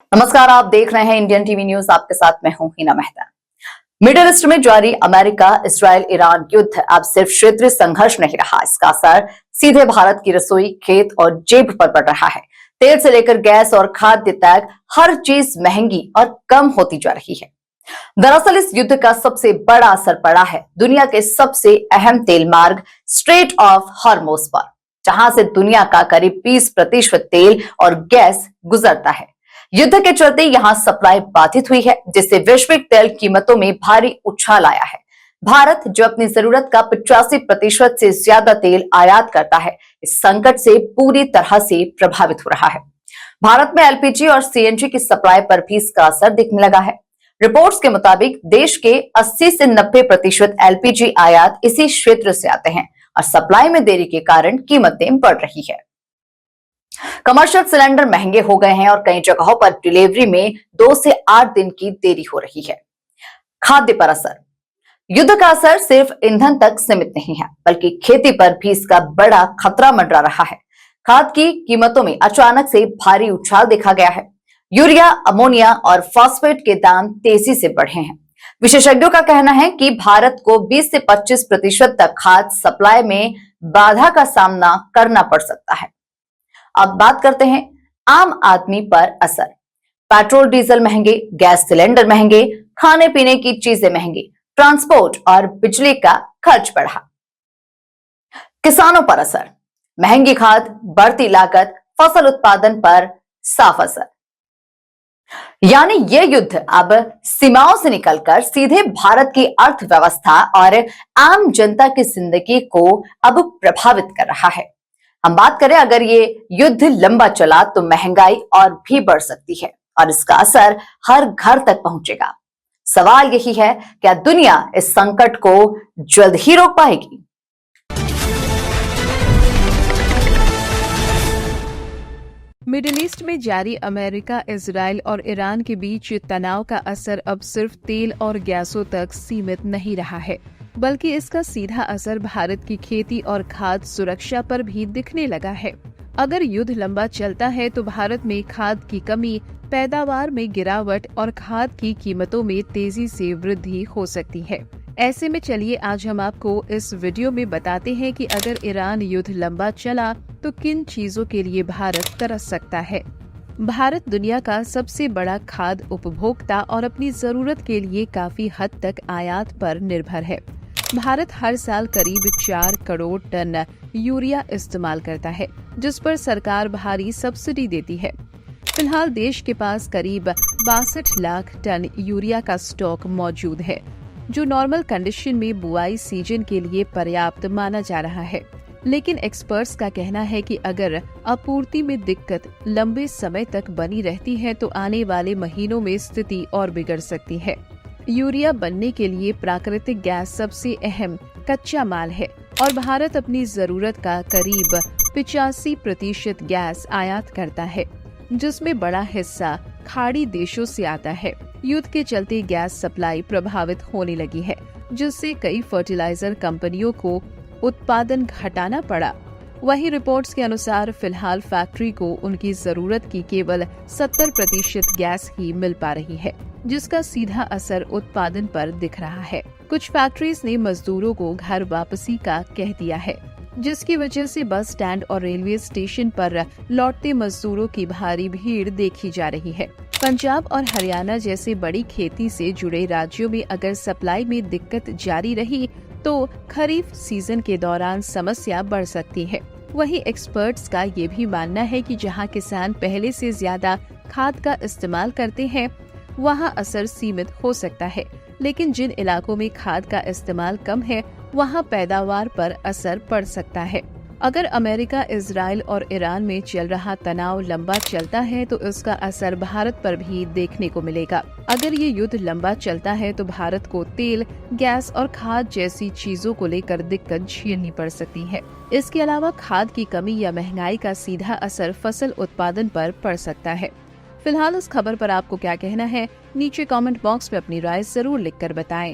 नमस्कार, आप देख रहे हैं इंडियन टीवी न्यूज। आपके साथ मैं हूं हिना मेहता। मिडिल ईस्ट में जारी अमेरिका इजराइल ईरान युद्ध अब सिर्फ क्षेत्रीय संघर्ष नहीं रहा, इसका असर सीधे भारत की रसोई, खेत और जेब पर पड़ रहा है। तेल से लेकर गैस और खाद्य तक हर चीज महंगी और कम होती जा रही है। दरअसल इस युद्ध का सबसे बड़ा असर पड़ा है दुनिया के सबसे अहम तेल मार्ग स्ट्रेट ऑफ हॉर्मुज पर, जहां से दुनिया का करीब 20% तेल और गैस गुजरता है। युद्ध के चलते यहां सप्लाई बाधित हुई है, जिससे वैश्विक तेल कीमतों में भारी उछाल आया है। भारत, जो अपनी जरूरत का 85% से ज्यादा तेल आयात करता है, इस संकट से पूरी तरह से प्रभावित हो रहा है। भारत में एलपीजी और सीएनजी की सप्लाई पर भी इसका असर दिखने लगा है। रिपोर्ट्स के मुताबिक देश के 80 से 90% एलपीजी आयात इसी क्षेत्र से आते हैं और सप्लाई में देरी के कारण कीमतें बढ़ रही है। कमर्शियल सिलेंडर महंगे हो गए हैं और कई जगहों पर डिलीवरी में 2 से 8 दिन की देरी हो रही है। खाद्य पर असर। युद्ध का असर सिर्फ ईंधन तक सीमित नहीं है, बल्कि खेती पर भी इसका बड़ा खतरा मंडरा रहा है। खाद की कीमतों में अचानक से भारी उछाल देखा गया है। यूरिया, अमोनिया और फॉस्फेट के दाम तेजी से बढ़े हैं। विशेषज्ञों का कहना है कि भारत को 20 से 25% तक खाद सप्लाई में बाधा का सामना करना पड़ सकता है। अब बात करते हैं आम आदमी पर असर। पेट्रोल डीजल महंगे, गैस सिलेंडर महंगे, खाने पीने की चीजें महंगी, ट्रांसपोर्ट और बिजली का खर्च बढ़ा। किसानों पर असर। महंगी खाद, बढ़ती लागत, फसल उत्पादन पर साफ असर। यानी यह युद्ध अब सीमाओं से निकलकर सीधे भारत की अर्थव्यवस्था और आम जनता की जिंदगी को अब प्रभावित कर रहा है। हम बात करें, अगर ये युद्ध लंबा चला तो महंगाई और भी बढ़ सकती है और इसका असर हर घर तक पहुंचेगा। सवाल यही है, क्या दुनिया इस संकट को जल्द ही रोक पाएगी? मिडिल ईस्ट में जारी अमेरिका, इजराइल और ईरान के बीच तनाव का असर अब सिर्फ तेल और गैसों तक सीमित नहीं रहा है, बल्कि इसका सीधा असर भारत की खेती और खाद्य सुरक्षा पर भी दिखने लगा है। अगर युद्ध लंबा चलता है तो भारत में खाद की कमी, पैदावार में गिरावट और खाद की कीमतों में तेजी से वृद्धि हो सकती है। ऐसे में चलिए आज हम आपको इस वीडियो में बताते हैं कि अगर ईरान युद्ध लंबा चला तो किन चीजों के लिए भारत तरस सकता है। भारत दुनिया का सबसे बड़ा खाद्य उपभोक्ता और अपनी जरूरत के लिए काफी हद तक आयात पर निर्भर है। भारत हर साल करीब 4 करोड़ टन यूरिया इस्तेमाल करता है, जिस पर सरकार भारी सब्सिडी देती है। फिलहाल देश के पास करीब 62 लाख टन यूरिया का स्टॉक मौजूद है, जो नॉर्मल कंडीशन में बुआई सीजन के लिए पर्याप्त माना जा रहा है। लेकिन एक्सपर्ट्स का कहना है कि अगर आपूर्ति में दिक्कत लंबे समय तक बनी रहती है तो आने वाले महीनों में स्थिति और बिगड़ सकती है। यूरिया बनने के लिए प्राकृतिक गैस सबसे अहम कच्चा माल है और भारत अपनी जरूरत का करीब 85% गैस आयात करता है, जिसमें बड़ा हिस्सा खाड़ी देशों से आता है। युद्ध के चलते गैस सप्लाई प्रभावित होने लगी है, जिससे कई फर्टिलाइजर कंपनियों को उत्पादन घटाना पड़ा। वहीं रिपोर्ट्स के अनुसार फिलहाल फैक्ट्री को उनकी जरूरत की केवल 70% गैस ही मिल पा रही है, जिसका सीधा असर उत्पादन पर दिख रहा है। कुछ फैक्ट्रीज ने मजदूरों को घर वापसी का कह दिया है, जिसकी वजह से बस स्टैंड और रेलवे स्टेशन पर लौटते मजदूरों की भारी भीड़ देखी जा रही है। पंजाब और हरियाणा जैसे बड़ी खेती से जुड़े राज्यों में अगर सप्लाई में दिक्कत जारी रही तो खरीफ सीजन के दौरान समस्या बढ़ सकती है। वहीं एक्सपर्ट्स का ये भी मानना है कि जहां किसान पहले से ज्यादा खाद का इस्तेमाल करते हैं, वहां असर सीमित हो सकता है, लेकिन जिन इलाकों में खाद का इस्तेमाल कम है, वहां पैदावार पर असर पड़ सकता है। अगर अमेरिका, इजराइल और ईरान में चल रहा तनाव लंबा चलता है तो इसका असर भारत पर भी देखने को मिलेगा। अगर ये युद्ध लंबा चलता है तो भारत को तेल, गैस और खाद जैसी चीजों को लेकर दिक्कत झेलनी पड़ सकती है। इसके अलावा खाद की कमी या महंगाई का सीधा असर फसल उत्पादन पर पड़ सकता है। फिलहाल इस खबर पर आपको क्या कहना है, नीचे कमेंट बॉक्स में अपनी राय जरूर लिखकर बताएं।